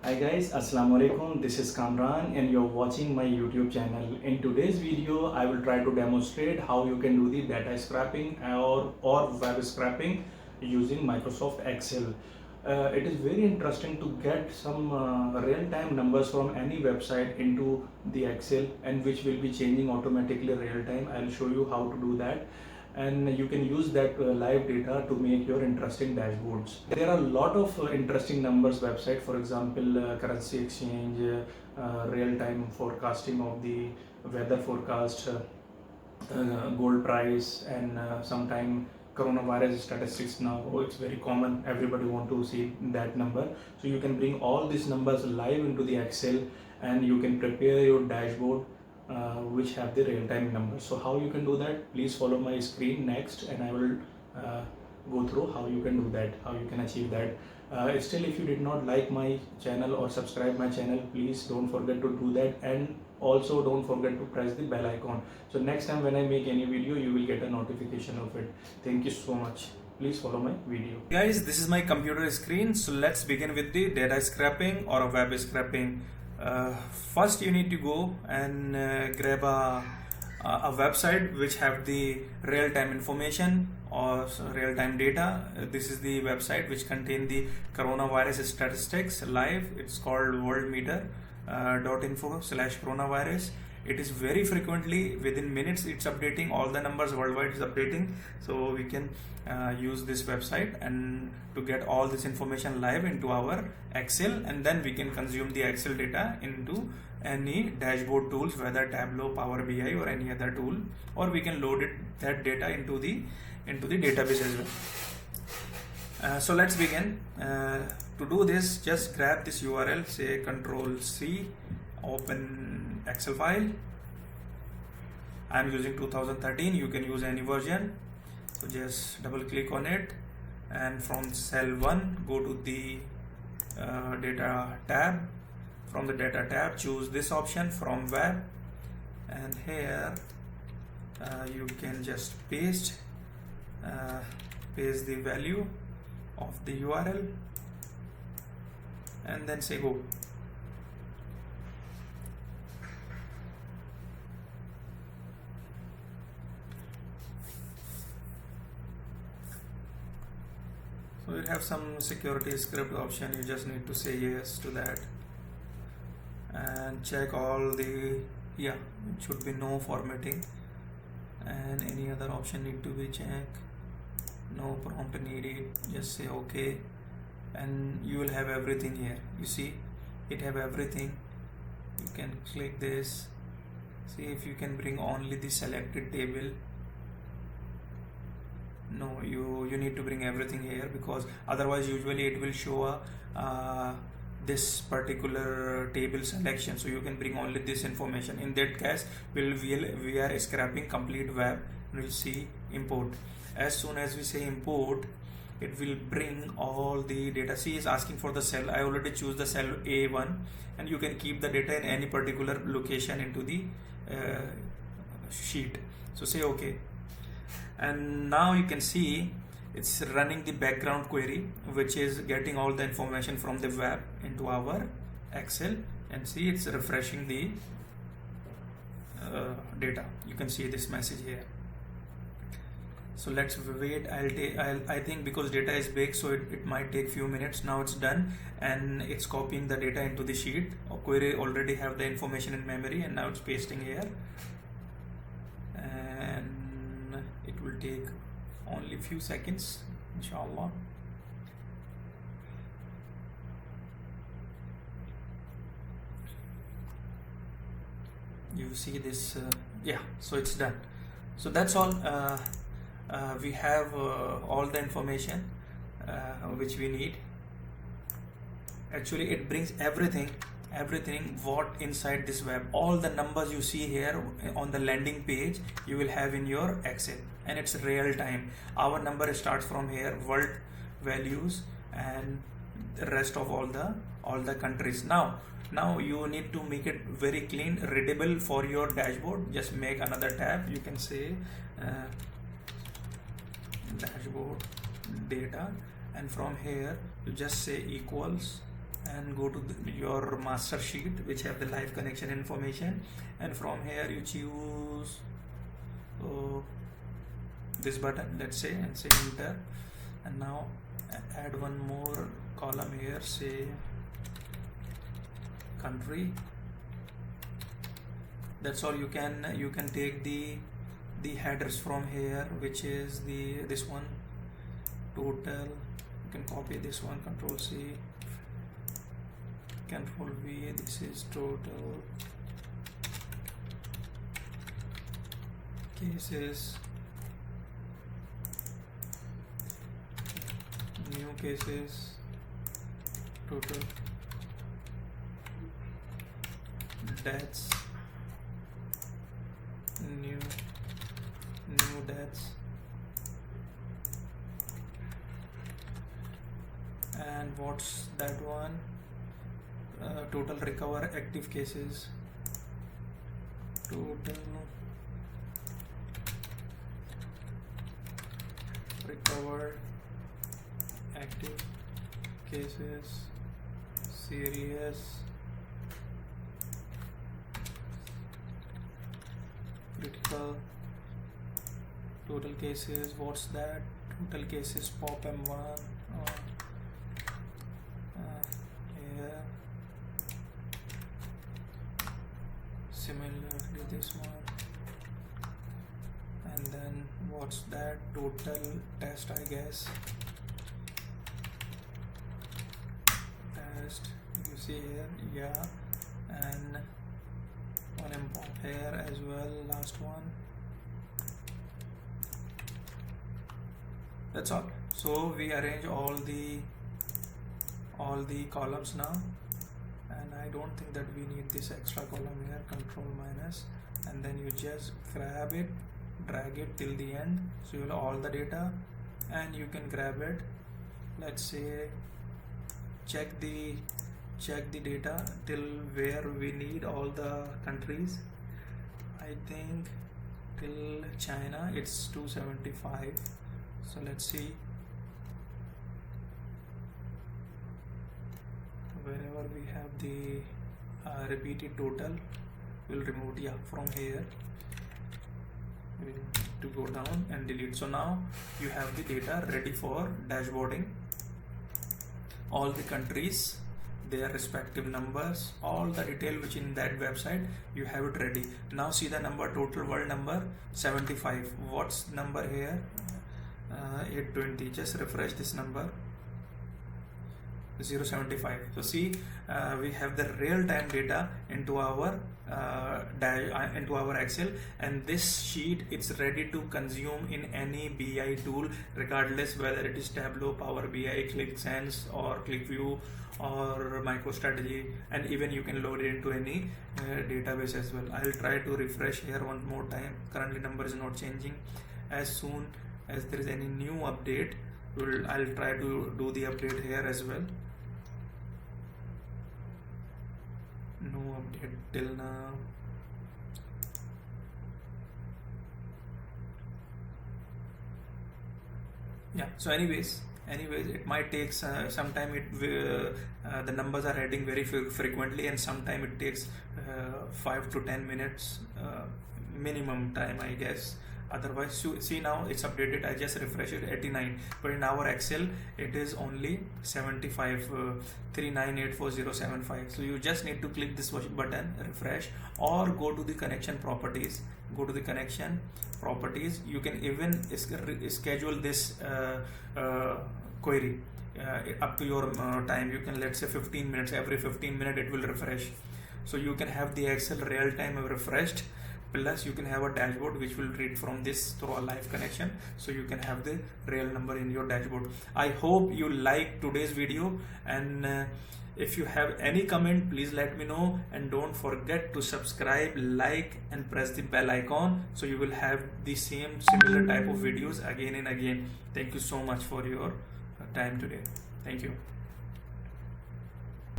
Hi guys, Assalamu alaikum. This is Kamran and you're watching my YouTube channel. In today's video, I will try to demonstrate how you can do the data scraping or web scraping using Microsoft Excel. It is very interesting to get some real-time numbers from any website into the Excel, and which will be changing automatically real-time. I'll show you how to do that, and you can use that live data to make your interesting dashboards. There are a lot of interesting numbers website, for example currency exchange, real-time forecasting of the weather forecast, gold price, and sometime coronavirus statistics. Now it's very common, everybody want to see that number, so you can bring all these numbers live into the Excel and you can prepare your dashboard which have the real-time numbers. So how you can do that, please follow my screen next and I will go through how you can do that, how you can achieve that. Still, if you did not like my channel or subscribe my channel, please don't forget to do that, and also don't forget to press the bell icon, so next time when I make any video you will get a notification of it. Thank you so much. Please follow my video. Guys, this is my computer screen, so let's begin with the data scraping or a web scraping. First you need to go and grab a website which have the real-time information or real-time data. This is the website which contain the coronavirus statistics live. It's called worldmeter.info/coronavirus. It is very frequently, within minutes it's updating, all the numbers worldwide is updating, so we can use this website and to get all this information live into our Excel, and then we can consume the Excel data into any dashboard tools, whether Tableau, Power BI or any other tool, or we can load that data into the database as well. So let's begin. To do this, just grab this URL, say Control C, open Excel file. I'm using 2013, you can use any version. So just double click on it, and from cell 1 go to the data tab. From the data tab, choose this option from web, and here you can just paste the value of the URL and then say go. So you have some security script option, you just need to say yes to that and check all the, it should be no formatting, and any other option need to be checked. No prompt needed, just say okay, and you will have everything here. You see it have everything. You can click this, see if you can bring only the selected table. No, you need to bring everything here, because otherwise usually it will show this particular table selection, so you can bring only this information. In that case, we are scraping complete web. We'll see import. As soon as we say import, it will bring all the data. See, is asking for the cell. I already choose the cell A1, and you can keep the data in any particular location into the sheet. So say okay, and now you can see it's running the background query, which is getting all the information from the web into our Excel, and see it's refreshing the data. You can see this message here. So let's wait. I think because data is big, so it might take few minutes. Now it's done, and it's copying the data into the sheet. Our query already have the information in memory, and now it's pasting here, and it will take only few seconds, inshallah. You see this, so it's done. So that's all. We have all the information which we need. Actually, it brings everything what inside this web. All the numbers you see here on the landing page, you will have in your Excel, and it's real time. Our number starts from here, world values, and the rest of all the countries. Now you need to make it very clean, readable for your dashboard. Just make another tab. You can say dashboard data, and from here you just say equals and go to your master sheet which have the live connection information, and from here you choose this button, let's say, and say enter. And now add one more column here, say country. That's all. You can take the headers from here, which is this one, total. You can copy this one, Control C, Control V. This is total cases, new cases, total deaths, new deaths, and what's that one, total recover active cases, total recovered active cases, serious, critical, total cases. What's that? Total cases pop M1 here, similarly this one. And then what's that? Total test, I guess. Test, you see here, yeah. And one import here as well, last one. That's all. So we arrange all the columns now, and I don't think that we need this extra column here. Control minus, and then you just grab it, drag it till the end, so you will have all the data. And you can grab it, let's say, check the data till where we need all the countries. I think till China it's 275. So let's see, wherever we have the repeated total, we'll remove, yeah, from here we need to go down and delete. So now you have the data ready for dashboarding, all the countries, their respective numbers, all the detail which in that website, you have it ready. Now see the number, total world number 75. What's number here? 820. Just refresh this number, 075. So see, we have the real-time data into our Excel, and this sheet, it's ready to consume in any BI tool, regardless whether it is Tableau, Power BI, ClickSense, or ClickView, or MicroStrategy, and even you can load it into any database as well. I'll try to refresh here one more time. Currently number is not changing. As soon as there is any new update, I'll try to do the update here as well. No update till now. Yeah, so anyways it might take some time. The numbers are adding very frequently, and sometime it takes 5 to 10 minutes minimum time, I guess. Otherwise, see, now it's updated. I just refresh it, 89, but in our Excel it is only 75, 3984,075. So you just need to click this button, refresh, or go to the connection properties. Go to the connection properties. You can even schedule this query up to your time. You can, let's say, 15 minutes. Every 15 minutes it will refresh. So you can have the Excel real time refreshed. Plus you can have a dashboard which will read from this through a live connection, so you can have the real number in your dashboard. I hope you like today's video, and if you have any comment, please let me know, and don't forget to subscribe, like, and press the bell icon, so you will have the similar type of videos again and again. Thank you so much for your time today. Thank you.